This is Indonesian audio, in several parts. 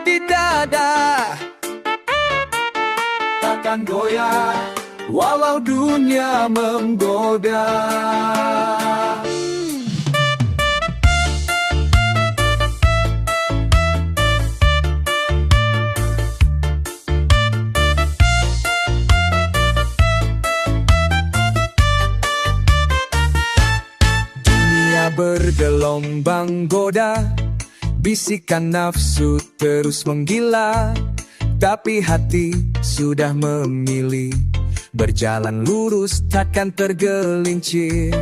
di dada, takkan goyah walau dunia menggoda. Bergelombang goda, bisikan nafsu terus menggila, tapi hati sudah memilih berjalan lurus takkan tergelincir.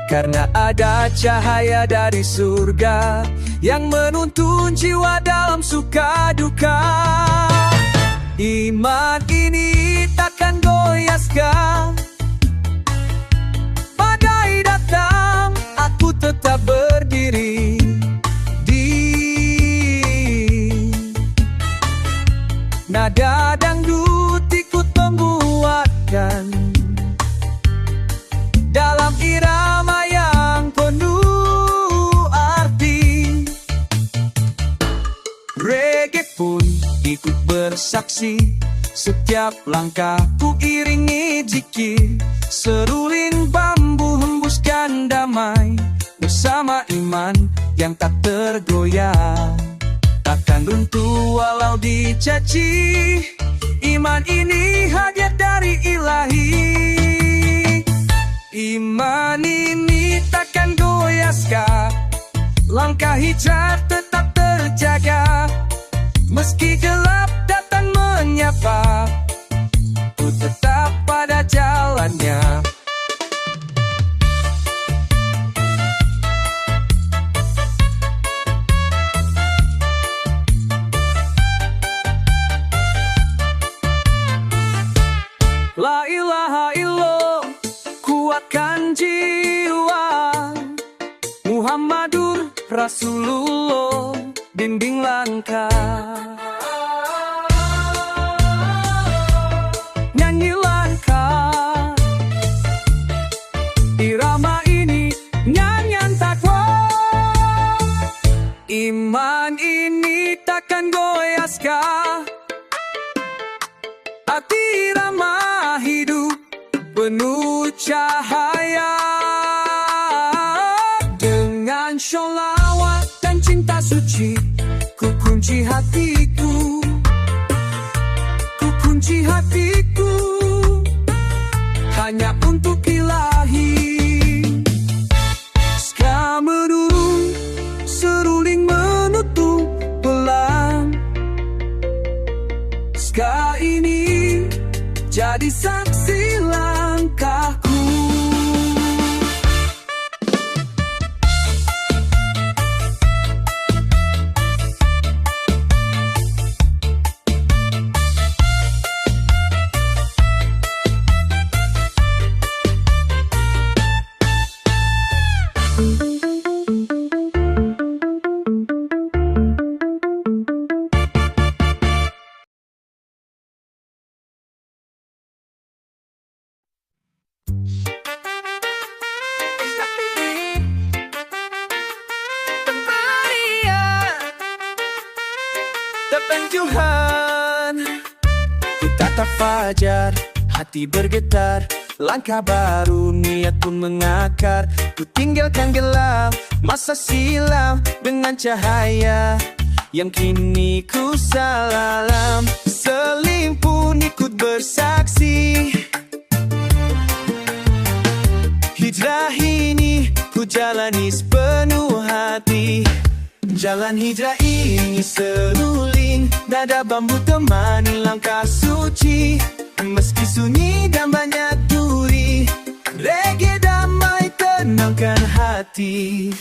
Karena ada cahaya dari surga yang menuntun jiwa dalam suka duka. Iman ini takkan goyah. Badai datang, aku tetap berdiri di nada dangdut ikut membuatkan dalam irama yang penuh arti. Reggae pun ikut bersaksi, setiap langkahku iringi zikir. Seruling bambu hembuskan damai bersama iman yang tak tergoyah. Takkan runtuh walau dicaci, iman ini hadiah dari ilahi. Iman ini takkan goyah, langkah hijrah tetap terjaga. Meski gelap datang menyapa, ku tetap pada jalannya. La ilaha illallah, kuatkan jiwa. Muhammadur Rasulullah, bimbing langkah. Nyanyi langkah, irama ini nyanyian takwa. Iman ini takkan goyah, hati ramah hidup penuh cahaya. Dengan sholawat dan cinta suci, ku kunci hatiku, ku kunci hatiku hanya untuk ilahi. Ska menurun, seruling menutup pelan. Ska ini jadi saksi langkahku. Tuhan, ku tatap fajar, hati bergetar. Langkah baru, niat pun mengakar. Ku tinggalkan gelap, masa silam dengan cahaya yang kini ku salam. Selim pun ikut bersaksi, hijrah ini ku jalani sepenuh hati. Jalan hijrah ini seruling, nada bambu temani langkah suci. Meski sunyi dan banyak duri, reggae damai tenangkan hati.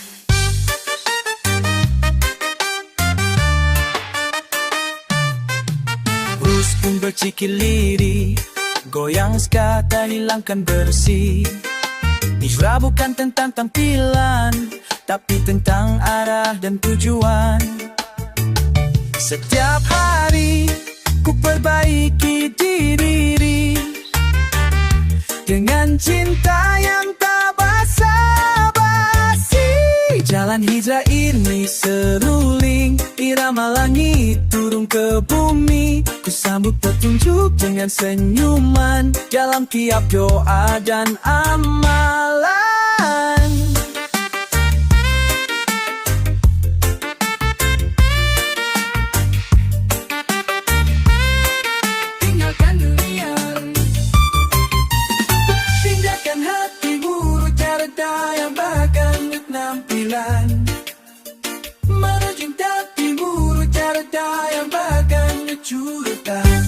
Blues pun bercikir lirih, goyang ska tak hilangkan bersih. Hijrah bukan tentang tampilan, tapi tentang arah dan tujuan. Setiap hari ku perbaiki diri dengan cinta yang tak basa-basi. Jalan Jalan hijrah ini seruling, irama langit turun ke bumi. Ku sambut petunjuk dengan senyuman dalam tiap doa dan amalan. Tinggalkan dunia, pindahkan hatimu, cara daya bahkan penampilan. Menuju hatimu, cara daya bahkan curatan.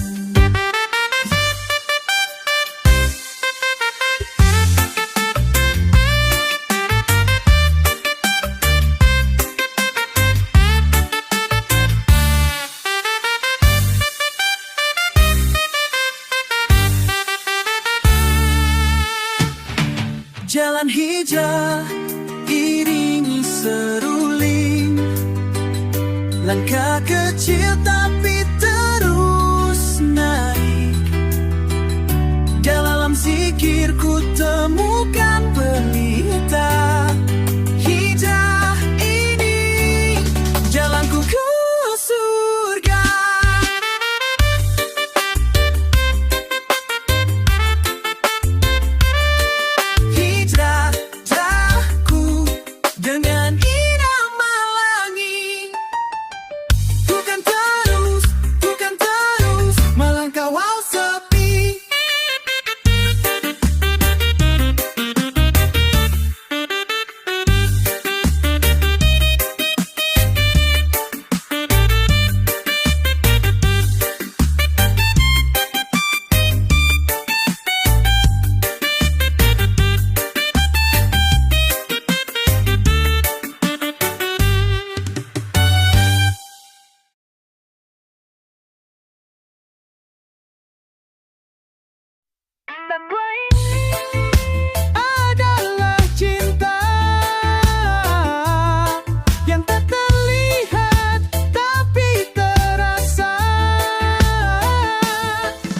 Jalan hijrah iringi seruling, langkah kecil tapi terus naik. Dalam zikirku temukan pelita. Hijrah ini jalanku ke surga. Hijrahku dengan irama langit. Bukan terus melangkah walau sepi. Adalah cinta yang tak terlihat tapi terasa.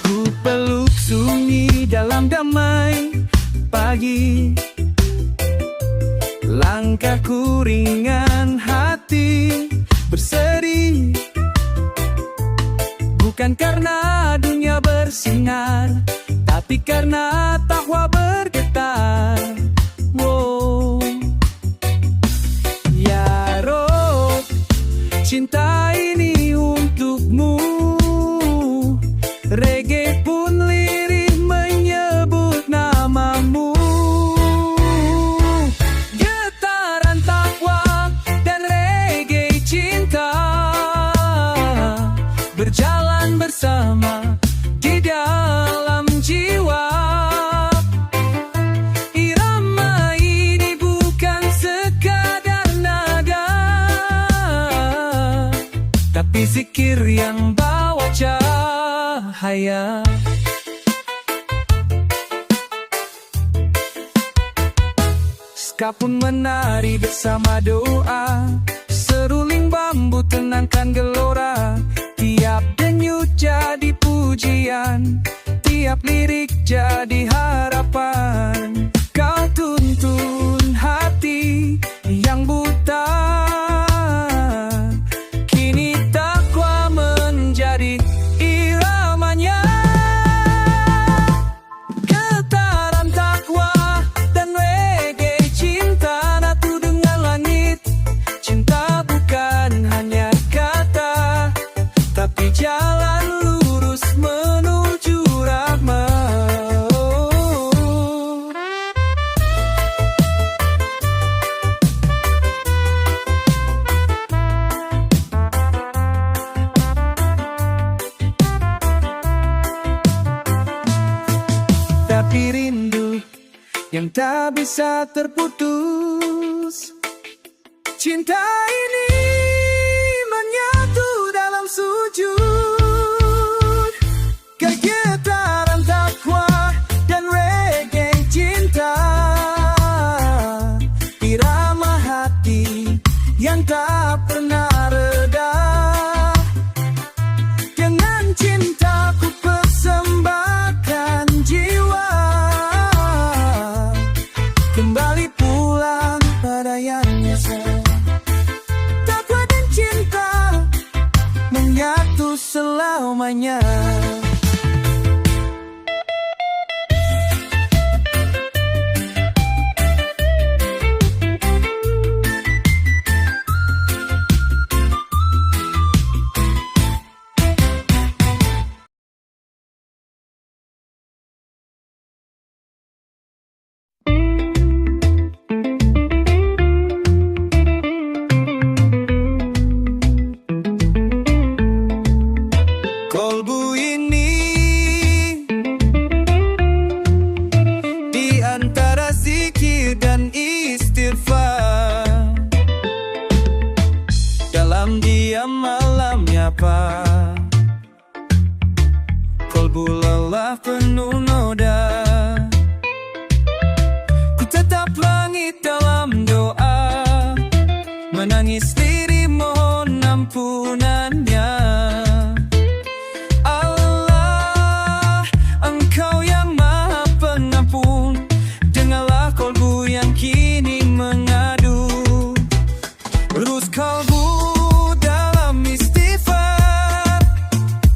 Ku peluk sunyi dalam damai pagi. Langkahku ringan, hati berseri. Bukan karena dunia bersinar, tapi karena takwa bergetar. Wow. Ya Rob, cinta ini untukmu. Reggae pun lirih menyebut namamu. Getaran takwa dan reggae cinta berjalan bersama di dalam jiwa. Irama ini bukan sekadar nada, tapi zikir yang bawa cahaya. Ska pun menari bersama doa. Seruling bambu tenangkan gelora. Tiap denyut jadi pujian, tiap lirik jadi harapan. Kau tuntun hati yang buta, kini takwa menjadi iramanya. Getaran takwa dan reggae cinta natu dengan langit. Cinta bukan hanya kata, tapi jalan lurus menuju rahmat. Tapi rindu yang tak bisa terputus. Cinta ini menyatu dalam sujud. Kegetaran takwa dan reggae cinta. Irama hati yang tak pernah reda. Dengan cintaku persembahkan jiwa. Kembali pulang pada yang biasa. selamanya. Kolbu ini di antara zikir dan istighfar, dalam diam malam nyapa. Kolbu lelah penuh noda, ku tetap langit dalam doa, menangis diri mohon ampunannya. Lurus kalbu dalam istighfar,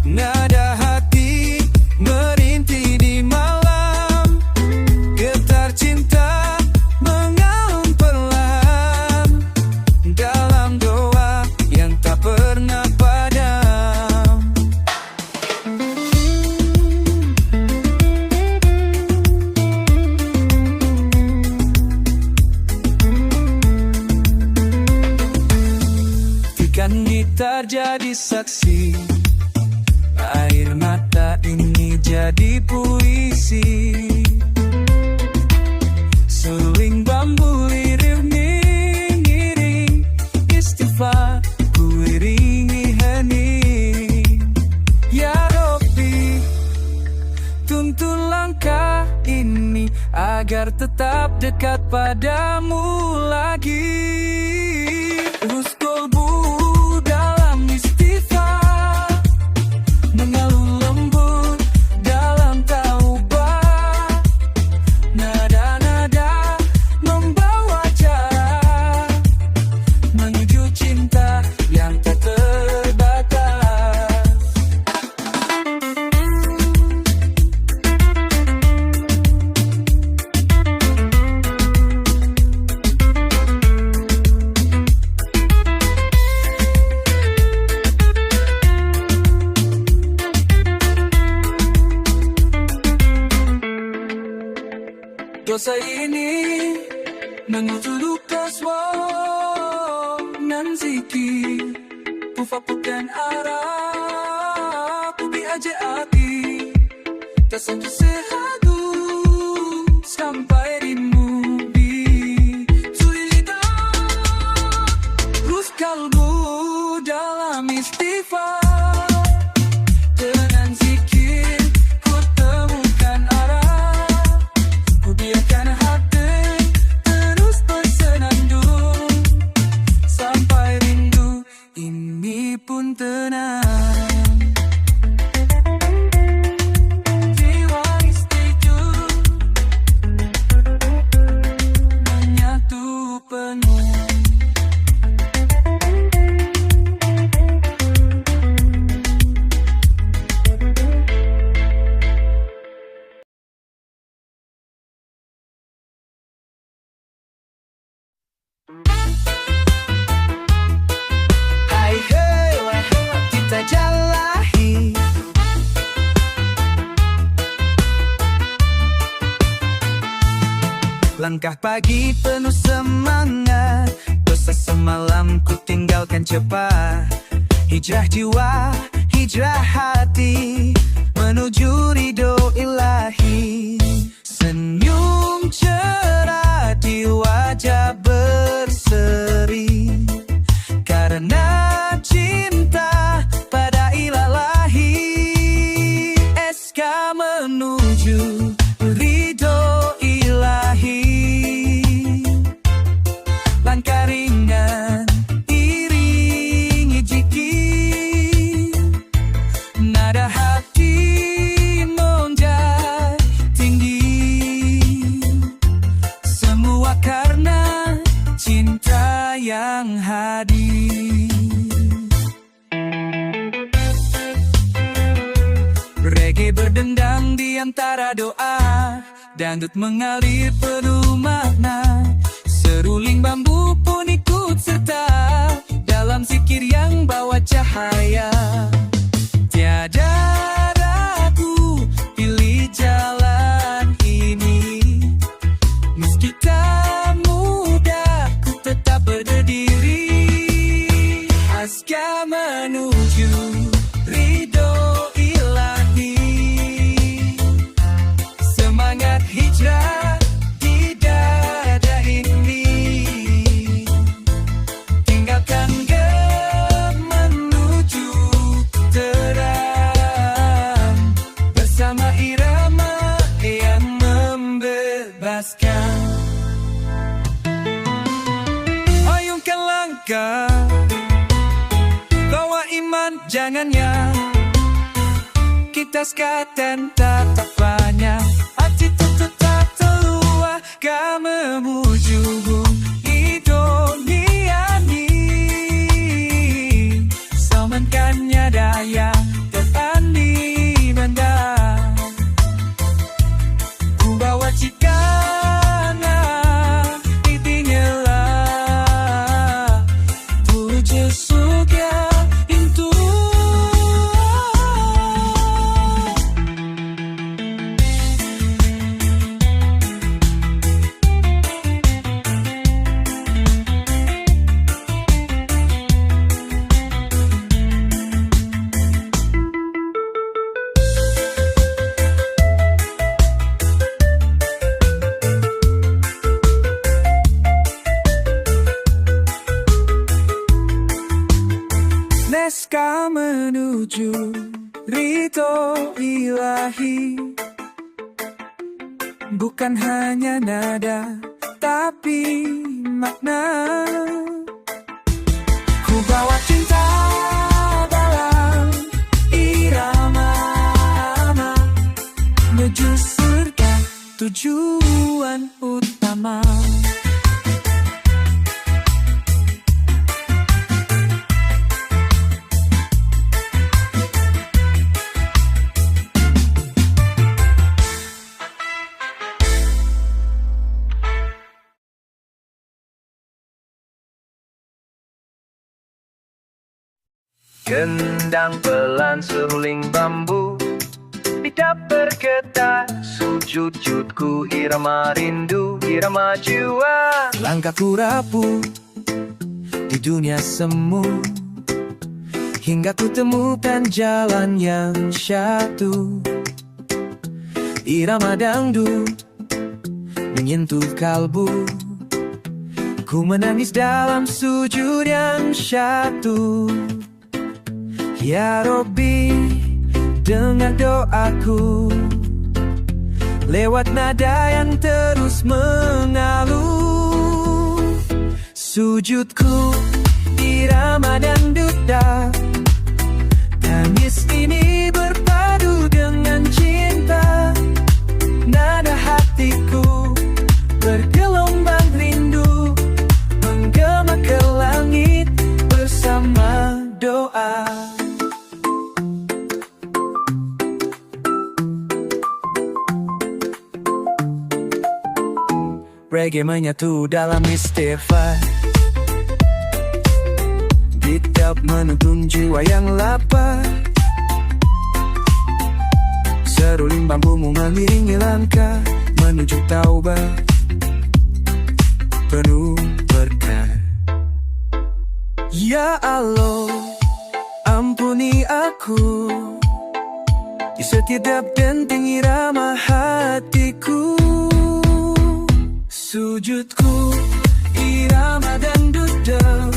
nada hati merintih di malam, getar cinta mengalun perlahan dalam doa yang tak pernah padam. Kan gitar jadi saksi, air mata ini jadi puisi. Suling bambu lirik ngiring istighfar, ku iringi hening. Ya Rabbi, tuntun langkah ini agar tetap dekat padamu lagi. Terus kolbu dalam istighfar, mengalun lembut dalam taubat, nada-nada membawa jarak menuju cinta yang tak terbatas. Dosa ini mengutudukas nan zikir, pufapukan arah, pubi aja hati, tersentuh sehadu sampai dimubi. Sulita, terus kalbu dalam istighfar, dengan zikir ku temukan arah, ku biarkan hati terus bersenandung sampai rindu ini pun tenang. Jiwa istiju menyatu penuh. Hai hei kita jalahi, langkah pagi penuh semangat, dosa semalam ku tinggalkan cepat. Hijrah jiwa, hijrah hati, menuju ridho ilahi. Senyum cerah di wajah berseri, karena cinta pada ilahi. SK menuju ridho ilahi, langkah ringan iringi zikir, nada hati monjak tinggi, semua karena cinta yang hadir. antara doa, dangdut mengalir penuh makna. Seruling bambu pun ikut serta dalam zikir yang bawa cahaya. Tiada ragu, pilih jalan ini. Meski tak mudah, ku tetap berdiri. Aska menuju ridho ilahi. Semangat hijrah di dada ini. Tinggalkan gelap menuju terang. Bersama irama yang membebaskan. Ayunkan langkah, bawa iman jangannya. Kita sekatan tatap banyak, hati tetap terluah. Kami menuju Indonesia ini. Samankannya daya terani benda. Ku bawa cikana intinya lah. Tujuh surga itu. Neska menuju ridho ilahi. Bukan hanya nada, tapi makna. Ku bawa cinta dalam irama, menuju surga tujuan utama. Gendang pelan seruling bambu, lidah bergetar, sujud-sujudku irama rindu, irama jiwa. Langkahku rapuh di dunia semu, hingga ku temukan jalan yang syahdu. Irama dangdut menyentuh kalbu, ku menangis dalam sujud yang syahdu. Ya Robbi, dengar doaku lewat nada yang terus mengalun. Sujudku irama dan duda, tangis ini berpadu dengan cinta. Nada hatiku bergelombang rindu, menggema ke langit bersama doa. Reggae menyatu dalam istighfar, Bidap menuntun jiwa yang lapar. Seruling bambumu mengiringi langkah menuju taubat penuh berkah. Ya Allah, ampuni aku di setiap denting irama hatiku. Sujudku irama dan duda,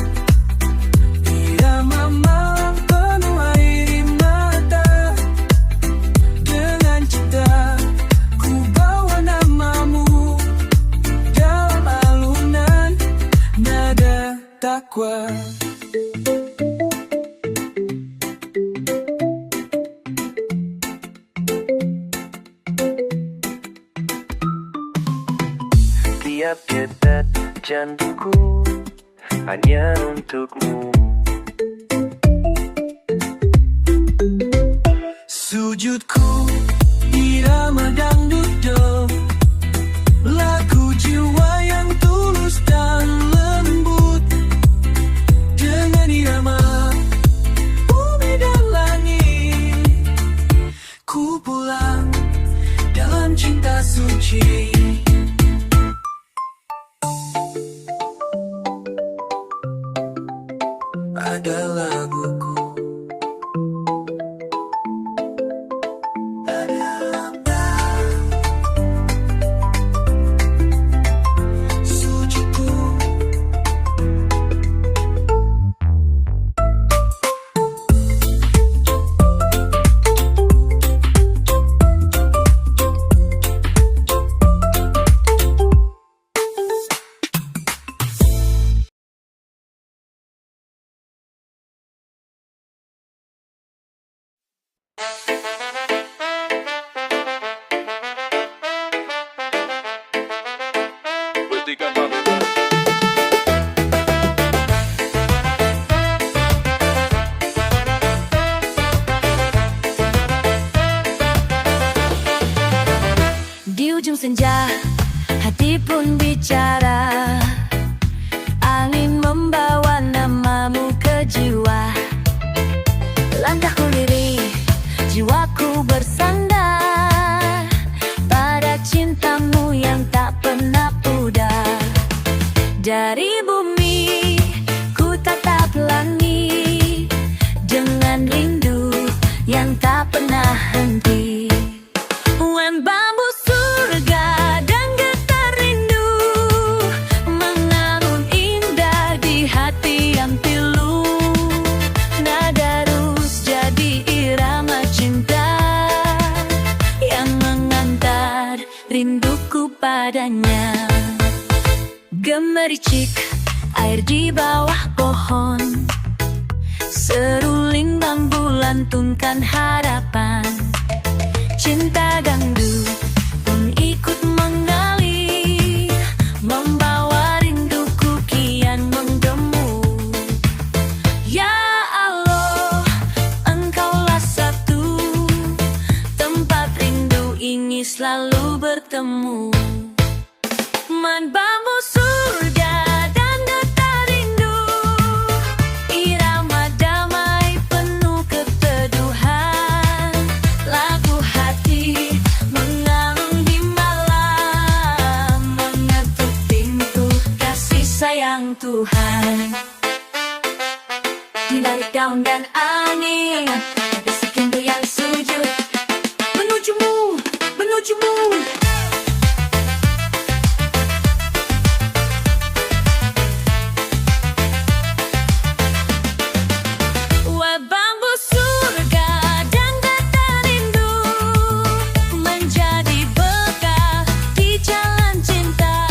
irama malam penuh air mata. Dengan cinta ku bawa namamu dalam alunan nada takwa. Tiap detak jantungku hanya untukmu. Sujudku irama pada laguku. Sujudku. Di ujung senja, hati pun bicara. Angin membawa namamu ke jiwa. Langkahku lirih, jiwaku bersandar pada cintamu yang tak pernah pudar. Dari bumi, ku tatap langit dengan rindu yang tak pernah henti. Wan bambu surga dan getar rindu mengalun indah di hati yang pilu. Nada rus jadi irama cinta yang mengantar rinduku padanya. Gemericik air di bawah pohon, seruling bambu lantunkan harapan. Cinta ganggu pun ikut mengalir, membawa rinduku kian menggemu. Ya Allah, Engkaulah satu tempat rindu ini selalu bertemu. Man bambu surga dan getar rindu, irama damai penuh keteduhan. Lagu hati mengalun di malam, mengetuk pintu kasih sayang Tuhan. Di balik daun dan angin, bisikan rindu yang sujud menujumu, menujumu. Wah bambu surga dan getar rindu menjadi bekal di jalan cinta.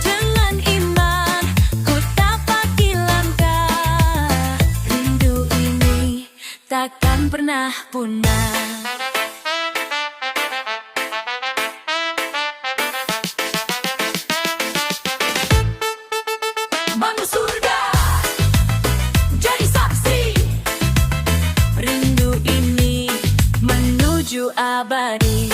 Dengan iman ku tapaki langkah, rindu ini takkan pernah punah. Bambu surga jadi saksi, rindu ini menuju abadi.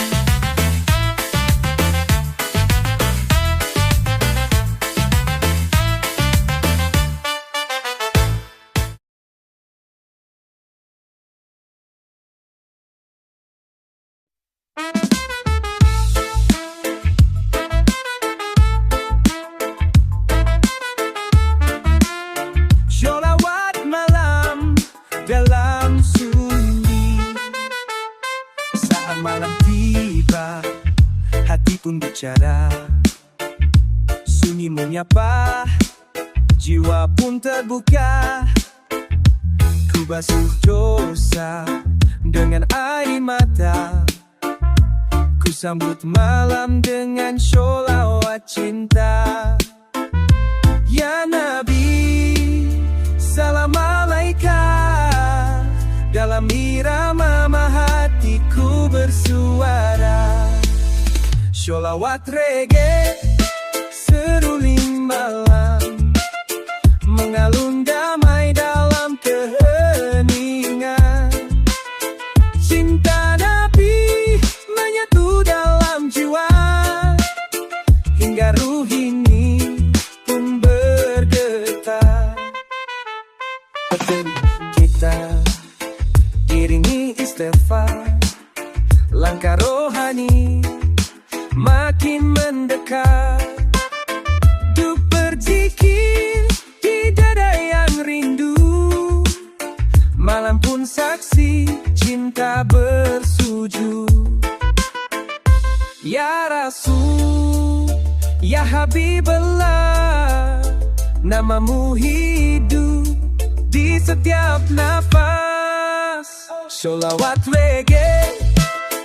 Sholawat malam dalam sunyi. Saat malam tiba, hati pun bicara. Sunyi menyapa, jiwa pun terbuka. Ku basuh dosa dengan air mata. Ku sambut malam dengan sholawat cinta. Ya Nabi, salam alaika. Dalam irama hatiku bersuara. Sholawat reggae, seruling malam, mengalun damai dalam keheningan. Cinta Nabi menyatu dalam jiwa, hingga ruh ini pun bergetar. Kita diringi istighfar, langkah rohani makin mendekat. Duk berzikir di dada yang rindu, Habiballah, namamu hidup di setiap nafas. Sholawat reggae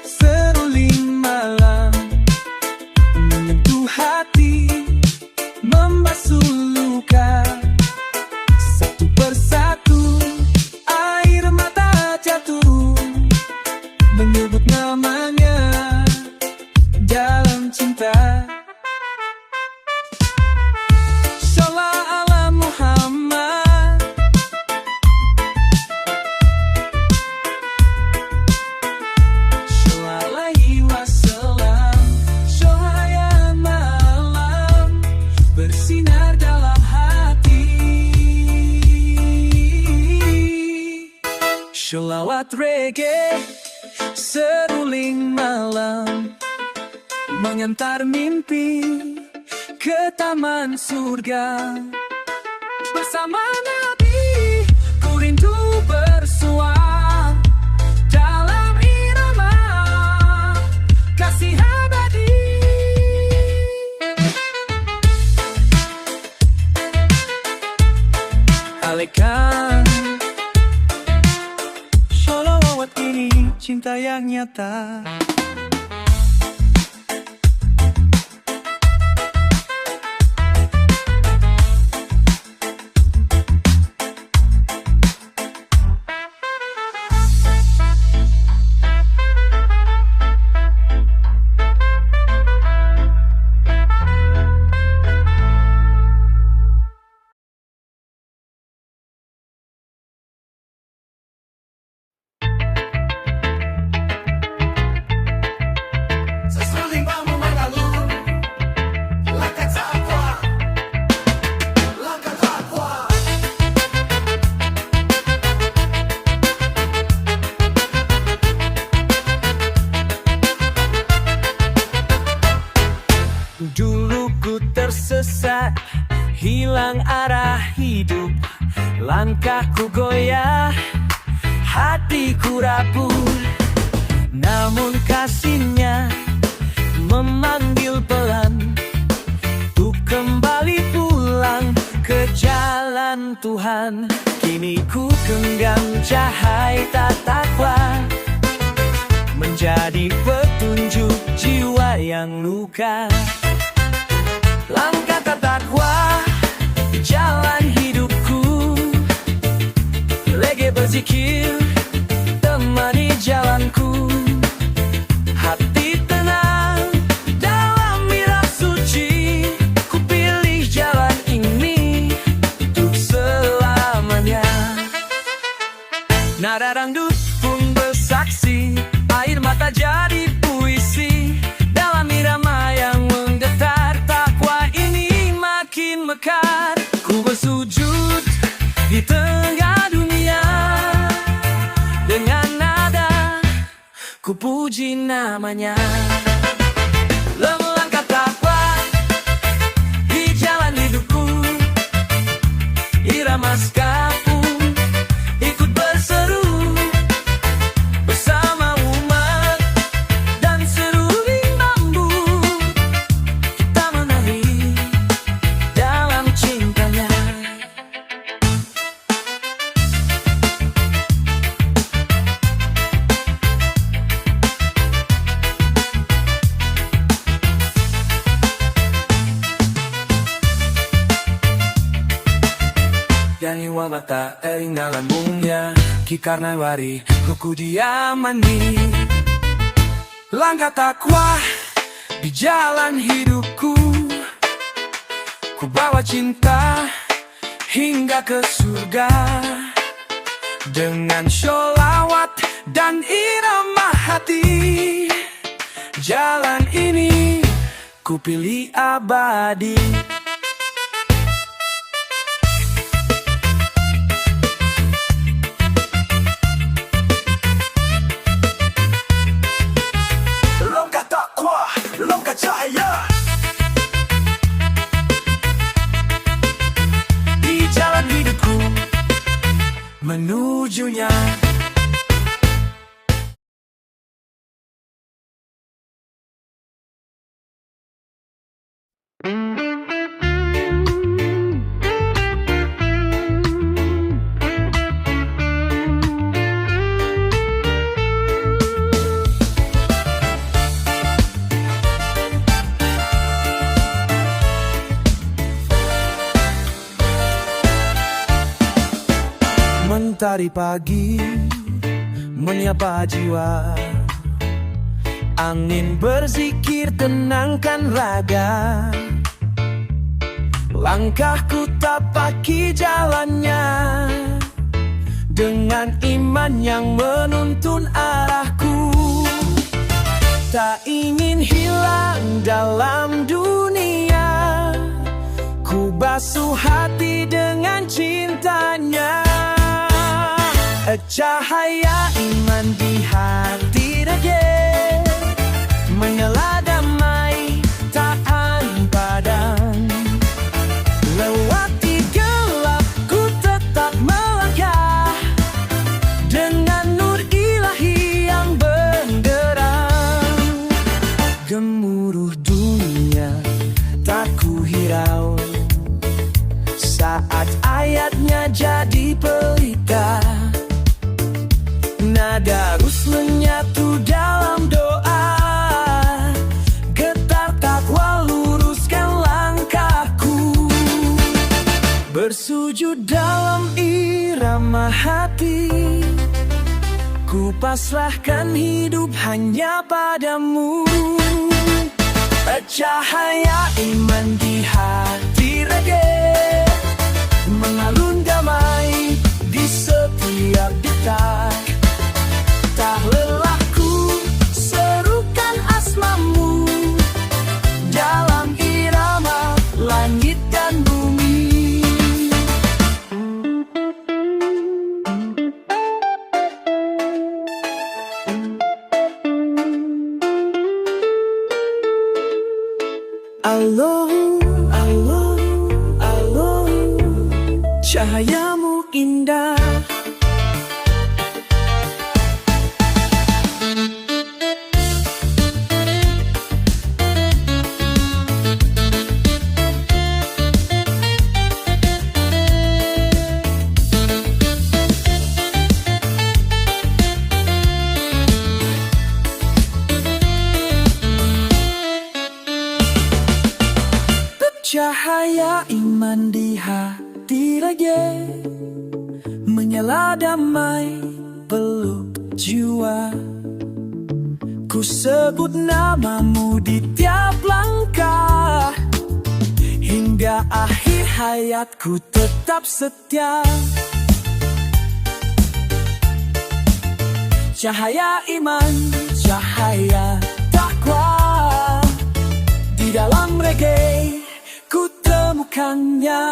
seruling malam, menyentuh hati, membasuh luka. Satu persatu air mata jatuh, menyebut namanya dalam cinta. Sholawat ala Muhammad, Sholawat alaihi wasallam. Cahaya malam bersinar dalam hati. Sholawat reggae seruling malam, mengantar mimpi ke taman surga. Bersama Nabi ku rindu bersua dalam irama kasih abadi. Alaikan sholawat ini cinta yang nyata. Sesuling bambu mengalun, langkah takwa, langkah takwa. Dulu ku tersesat, hilang arah hidup. Langkahku goyah, hatiku rapuh. Namun kasihnya memanggil pelan, untuk kembali pulang ke jalan Tuhan. Kini ku genggam cahaya takwa, menjadi petunjuk jiwa yang luka. Langkah takwa di jalan hidupku, reggae berzikir temani jalanku. Hati tenang dalam miras suci, ku pilih jalan ini untuk selamanya. Nada dangdut pun bersaksi, air mata jadi puisi. Dalam irama yang menggetar, takwa ini makin mekar. Ku bersujud di tengah dunia, dengan nada ku puji namanya. Melangkah takwa di jalan hidupku, irama skapu ikut berseru. Bersama umat dan seruling bambu, kita menari dalam cintanya. Yani wa mata eringalan bungnya, kikarna wari kuku diamani. Langkah takwa di jalan hidupku, ku bawa cinta hingga ke surga. Dengan sholawat dan irama hati, jalan ini ku pilih abadi. Langkah takwa, langkah cahaya. Di jalan hidupku menujunya. Mentari pagi menyapa jiwa, angin berzikir tenangkan raga. Langkahku tapaki jalannya, dengan iman yang menuntun arahku. Tak ingin hilang dalam dunia, ku basuh hati dengan cintanya. Cahaya iman di hati rage, menyala damai tak padam. Lewati gelap ku tetap melangkah, dengan nur ilahi yang benderang. Gemuruh dunia tak ku hirau, saat ayatnya jadi pelita. Nada rus menyatu dalam doa, getar takwa luruskan langkahku. Bersujud dalam irama hati, ku pasrahkan hidup hanya padamu. Cahaya iman di hati rage, mengalun damai di setiap detak. Tak lelah ku serukan asmamu, dalam irama langit dan bumi. Aloh, aloh, aloh, cahayamu indah. Cahaya iman di hati rage, menyala damai peluk jiwa. Ku sebut namamu di tiap langkah, hingga akhir hayatku tetap setia. Cahaya iman, cahaya takwa, di dalam reggae ku temukannya.